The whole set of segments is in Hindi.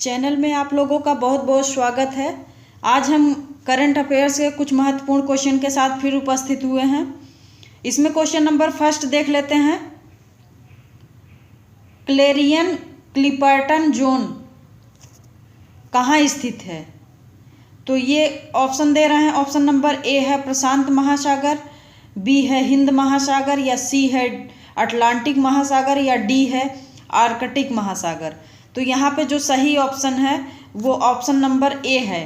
चैनल में आप लोगों का बहुत बहुत स्वागत है। आज हम करंट अफेयर्स के कुछ महत्वपूर्ण क्वेश्चन के साथ फिर उपस्थित हुए हैं। इसमें क्वेश्चन नंबर फर्स्ट देख लेते हैं। क्लेरियन क्लिपर्टन जोन कहाँ स्थित है? तो ये ऑप्शन दे रहे हैं। ऑप्शन नंबर ए है प्रशांत महासागर, बी है हिंद महासागर, या सी है अटलांटिक महासागर, या डी है आर्कटिक महासागर। तो यहाँ पे जो सही ऑप्शन है वो ऑप्शन नंबर ए है।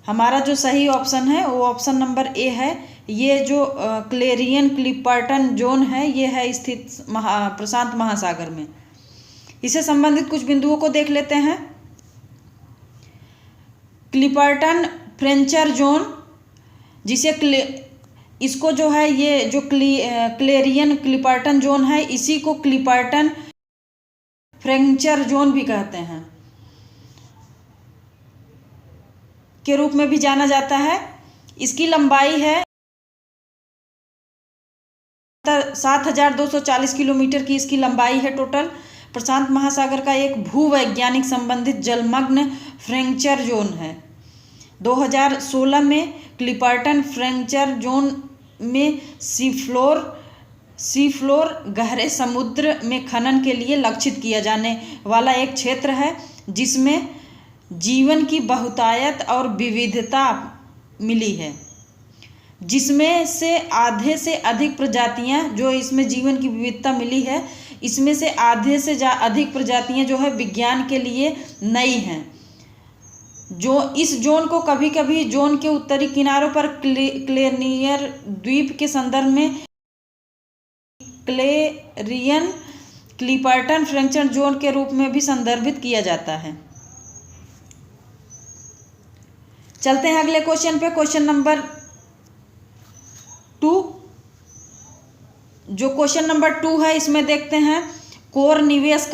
हमारा जो सही ऑप्शन है वो ऑप्शन नंबर ए है। ये जो क्लेरियन क्लिपर्टन जोन है ये है स्थित प्रशांत महासागर में। इससे संबंधित कुछ बिंदुओं को देख लेते हैं। क्लिपर्टन फ्रेंचर जोन, इसको जो है ये जो क्लेरियन क्लिपर्टन जोन है इसी को क्लिपर्टन फ्रेंचर जोन भी कहते हैं के रूप में भी जाना जाता है। इसकी लंबाई है 7,240 किलोमीटर की इसकी लंबाई है टोटल। प्रशांत महासागर का एक भूवैज्ञानिक संबंधित जलमग्न फ्रेंचर जोन है। 2016 में क्लिपर्टन फ्रेंचर जोन में सी फ्लोर गहरे समुद्र में खनन के लिए लक्षित किया जाने वाला एक क्षेत्र है जिसमें जीवन की बहुतायत और विविधता मिली है, जिसमें से आधे से अधिक प्रजातियां जो इसमें जीवन की विविधता मिली है इसमें से आधे से अधिक प्रजातियां जो है विज्ञान के लिए नई हैं। जो इस जोन को कभी कभी जोन के उत्तरी किनारों पर क्लेरियन द्वीप के संदर्भ में क्लेरियन क्लिपर्टन फ्रेंचर जोन के रूप में भी संदर्भित किया जाता है। चलते हैं अगले क्वेश्चन पे। Question number 2। जो क्वेश्चन नंबर 2 है इसमें देखते हैं कोर निवेश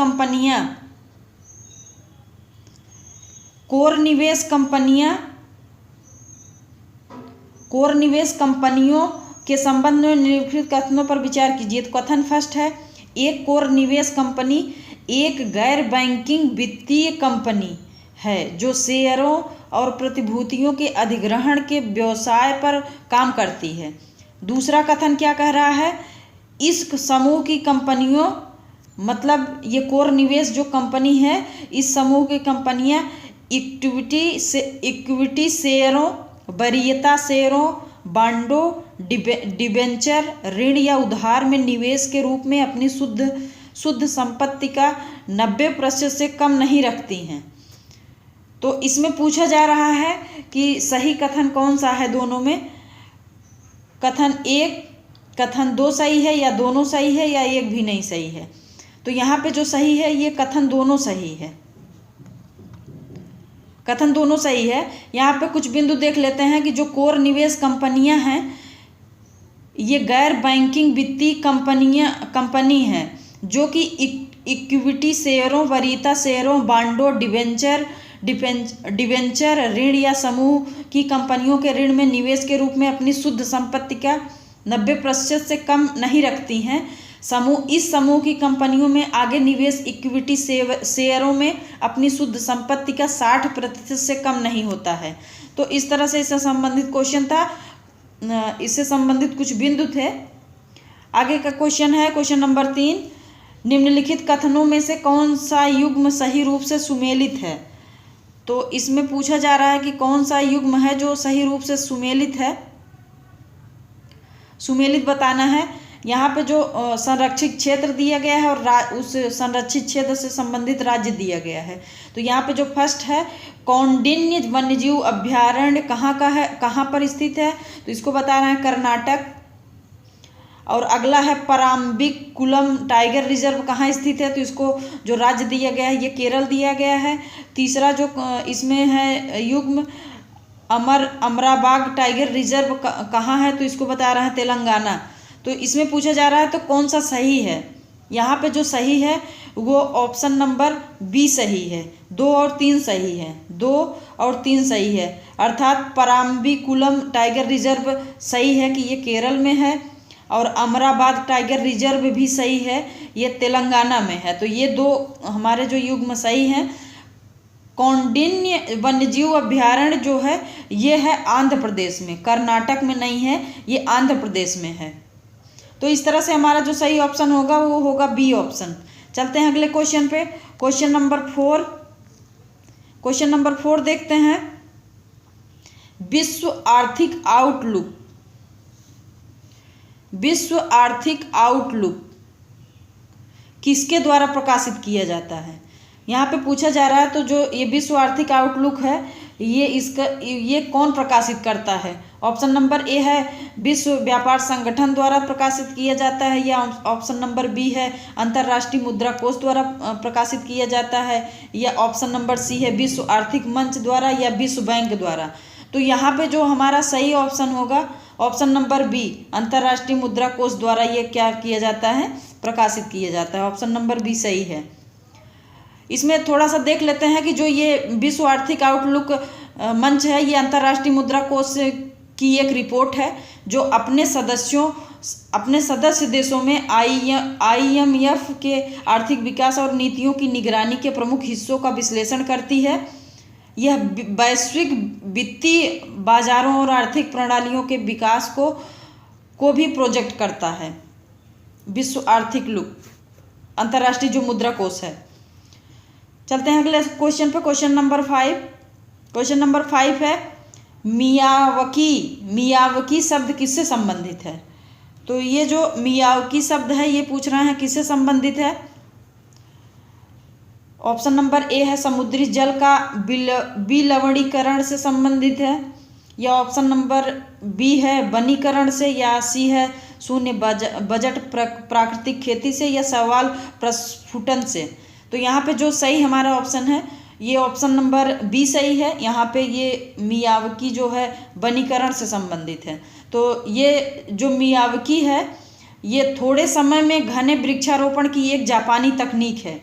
कंपनियों के संबंध में निम्नलिखित कथनों पर विचार कीजिए। तो कथन फर्स्ट है, एक कोर निवेश कंपनी एक गैर बैंकिंग वित्तीय कंपनी है जो शेयरों और प्रतिभूतियों के अधिग्रहण के व्यवसाय पर काम करती है। दूसरा कथन क्या कह रहा है, इस समूह की कंपनियों मतलब ये कोर निवेश जो कंपनी है इस समूह की कंपनियां इक्विटी शेयरों, वरीयता शेयरों, बांडों, डिबेंचर, ऋण या उधार में निवेश के रूप में अपनी शुद्ध संपत्ति का 90% से कम नहीं रखती हैं। तो इसमें पूछा जा रहा है कि सही कथन कौन सा है दोनों में। कथन 1, कथन 2 सही है या दोनों सही है या एक भी नहीं सही है। तो यहाँ पे जो सही है ये कथन दोनों सही है। कथन दोनों सही है। यहाँ पे कुछ बिंदु देख लेते हैं कि जो कोर निवेश कंपनियां हैं ये गैर बैंकिंग वित्तीय कंपनी है जो कि इक्विटी शेयरों, वरीयता शेयरों, बांडों, डिबेंचर, ऋण या समूह की कंपनियों के ऋण में निवेश के रूप में अपनी शुद्ध संपत्ति का 90% से कम नहीं रखती हैं। इस समूह की कंपनियों में आगे निवेश इक्विटी शेयरों में अपनी शुद्ध संपत्ति का 60% से कम नहीं होता है। तो इस तरह से इससे संबंधित क्वेश्चन था, इससे संबंधित कुछ बिंदु थे। आगे का क्वेश्चन है क्वेश्चन नंबर 3, निम्नलिखित कथनों में से कौन सा युग्म सही रूप से सुमेलित है? तो इसमें पूछा जा रहा है कि कौन सा युग्म है जो सही रूप से सुमेलित है, सुमेलित बताना है। यहाँ पे जो संरक्षित क्षेत्र दिया गया है और उस संरक्षित क्षेत्र से संबंधित राज्य दिया गया है। तो यहाँ पे जो फर्स्ट है कौंडिन्य वन्यजीव अभ्यारण्य कहाँ पर स्थित है? तो इसको बता रहे हैं कर्नाटक। और अगला है पराम्बिकुलम टाइगर रिजर्व कहाँ स्थित है? तो इसको जो राज्य दिया गया है ये केरल दिया गया है। तीसरा जो इसमें है युग्म अमराबाग टाइगर रिजर्व कहाँ है? तो इसको बता रहा है तेलंगाना। तो इसमें पूछा जा रहा है तो कौन सा सही है? यहाँ पे जो सही है वो ऑप्शन नंबर बी सही है। 2 और 3 सही है, 2 और 3 सही है। अर्थात पराम्बिकुलम टाइगर रिजर्व सही है कि ये केरल में है और अमराबाद टाइगर रिजर्व भी सही है, ये तेलंगाना में है। तो ये 2 हमारे जो युग्म सही हैं। कौंडिन्य वन्यजीव अभ्यारण्य जो है ये है आंध्र प्रदेश में, कर्नाटक में नहीं है, ये आंध्र प्रदेश में है। तो इस तरह से हमारा जो सही ऑप्शन होगा वो होगा बी ऑप्शन। चलते हैं अगले क्वेश्चन पे। क्वेश्चन नंबर 4 देखते हैं। विश्व आर्थिक आउटलुक किसके द्वारा प्रकाशित किया जाता है? यहाँ पे पूछा जा रहा है। तो जो ये विश्व आर्थिक आउटलुक है ये कौन प्रकाशित करता है? ऑप्शन नंबर ए है विश्व व्यापार संगठन द्वारा प्रकाशित किया जाता है, या ऑप्शन नंबर बी है अंतर्राष्ट्रीय मुद्रा कोष द्वारा प्रकाशित किया जाता है, या ऑप्शन नंबर सी है विश्व आर्थिक मंच द्वारा या विश्व बैंक द्वारा। तो यहाँ पे जो हमारा सही ऑप्शन होगा ऑप्शन नंबर बी, अंतर्राष्ट्रीय मुद्रा कोष द्वारा ये क्या किया जाता है? प्रकाशित किया जाता है। ऑप्शन नंबर बी सही है। इसमें थोड़ा सा देख लेते हैं कि जो ये विश्व आर्थिक आउटलुक मंच है ये अंतर्राष्ट्रीय मुद्रा कोष की एक रिपोर्ट है जो अपने सदस्य देशों में IMF के आर्थिक विकास और नीतियों की निगरानी के प्रमुख हिस्सों का विश्लेषण करती है। यह वैश्विक वित्तीय बाजारों और आर्थिक प्रणालियों के विकास को भी प्रोजेक्ट करता है। विश्व आर्थिक लुक अंतर्राष्ट्रीय जो मुद्रा कोष है। चलते हैं अगले क्वेश्चन पे। क्वेश्चन नंबर 5 है मियावकी शब्द किससे संबंधित है? तो ये जो मियावकी शब्द है ये पूछ रहे हैं किससे संबंधित है? ऑप्शन नंबर ए है समुद्री जल का विलवणीकरण से संबंधित है, या ऑप्शन नंबर बी है वनीकरण से, या सी है शून्य बजट प्राकृतिक खेती से, या सवाल प्रस्फुटन से। तो यहाँ पे जो सही हमारा ऑप्शन है ये ऑप्शन नंबर बी सही है। यहाँ पे ये मियावकी जो है वनीकरण से संबंधित है। तो ये जो मियावकी है ये थोड़े समय में घने वृक्षारोपण की एक जापानी तकनीक है।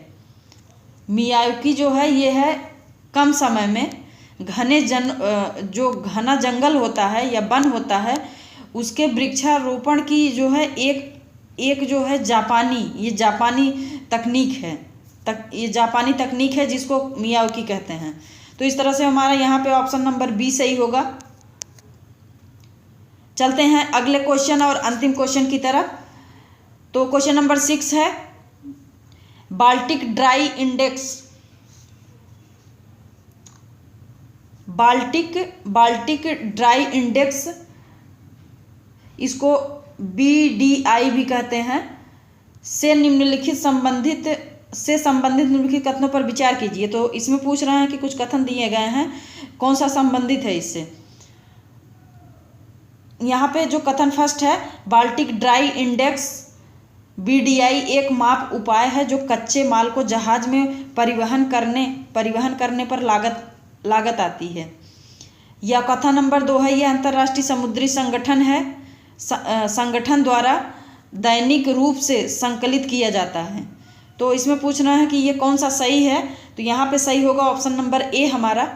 मियावकी जो है ये है कम समय में जो घना जंगल होता है या वन होता है उसके वृक्षारोपण की जो है एक जो है जापानी तकनीक है। ये जापानी तकनीक है जिसको मियावकी कहते हैं। तो इस तरह से हमारा यहाँ पे ऑप्शन नंबर बी सही होगा। चलते हैं अगले क्वेश्चन और अंतिम क्वेश्चन की तरफ। तो क्वेश्चन नंबर 6 है बाल्टिक ड्राई इंडेक्स, इसको BDI भी कहते हैं, से संबंधित निम्नलिखित कथनों पर विचार कीजिए। तो इसमें पूछ रहे हैं कि कुछ कथन दिए गए हैं, कौन सा संबंधित है इससे। यहाँ पे जो कथन फर्स्ट है बाल्टिक ड्राई इंडेक्स BDI एक माप उपाय है जो कच्चे माल को जहाज में परिवहन करने पर लागत आती है। या कथन नंबर 2 है यह अंतर्राष्ट्रीय समुद्री संगठन द्वारा दैनिक रूप से संकलित किया जाता है। तो इसमें पूछना है कि ये कौन सा सही है। तो यहाँ पे सही होगा ऑप्शन नंबर ए हमारा।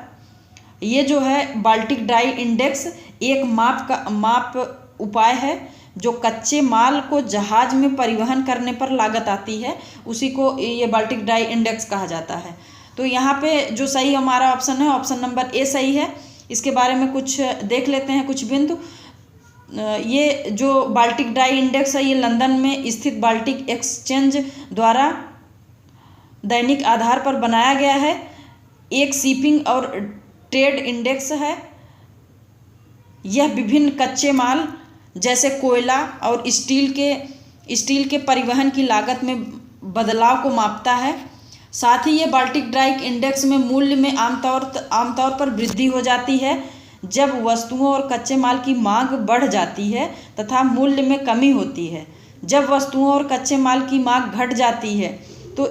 ये जो है बाल्टिक ड्राई इंडेक्स एक माप उपाय है जो कच्चे माल को जहाज में परिवहन करने पर लागत आती है, उसी को ये बाल्टिक ड्राई इंडेक्स कहा जाता है। तो यहाँ पे जो सही हमारा ऑप्शन है ऑप्शन नंबर ए सही है। इसके बारे में कुछ देख लेते हैं कुछ बिंदु। ये जो बाल्टिक ड्राई इंडेक्स है ये लंदन में स्थित बाल्टिक एक्सचेंज द्वारा दैनिक आधार पर बनाया गया है। एक शिपिंग और ट्रेड इंडेक्स है। यह विभिन्न कच्चे माल जैसे कोयला और स्टील के परिवहन की लागत में बदलाव को मापता है। साथ ही ये बाल्टिक ड्राई इंडेक्स में मूल्य में आमतौर पर वृद्धि हो जाती है जब वस्तुओं और कच्चे माल की मांग बढ़ जाती है तथा मूल्य में कमी होती है। जब वस्तुओं और कच्चे माल की मांग घट जाती है तो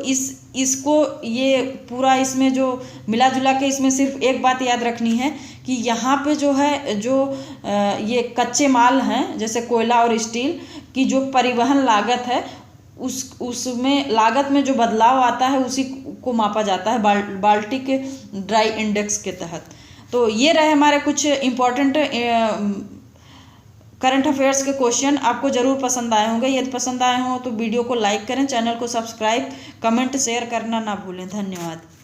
इसको ये पूरा इसमें जो मिला जुला के इसमें सिर्फ एक बात याद रखनी है कि यहाँ पे जो है ये कच्चे माल हैं जैसे कोयला और स्टील की जो परिवहन लागत है उसमें लागत में जो बदलाव आता है उसी को मापा जाता है बाल्टिक ड्राई इंडेक्स के तहत। तो ये रहे हमारे कुछ इम्पोर्टेंट करंट अफेयर्स के क्वेश्चन। आपको ज़रूर पसंद आए होंगे। यदि पसंद आए हों तो वीडियो को लाइक करें, चैनल को सब्सक्राइब, कमेंट शेयर करना ना भूलें। धन्यवाद।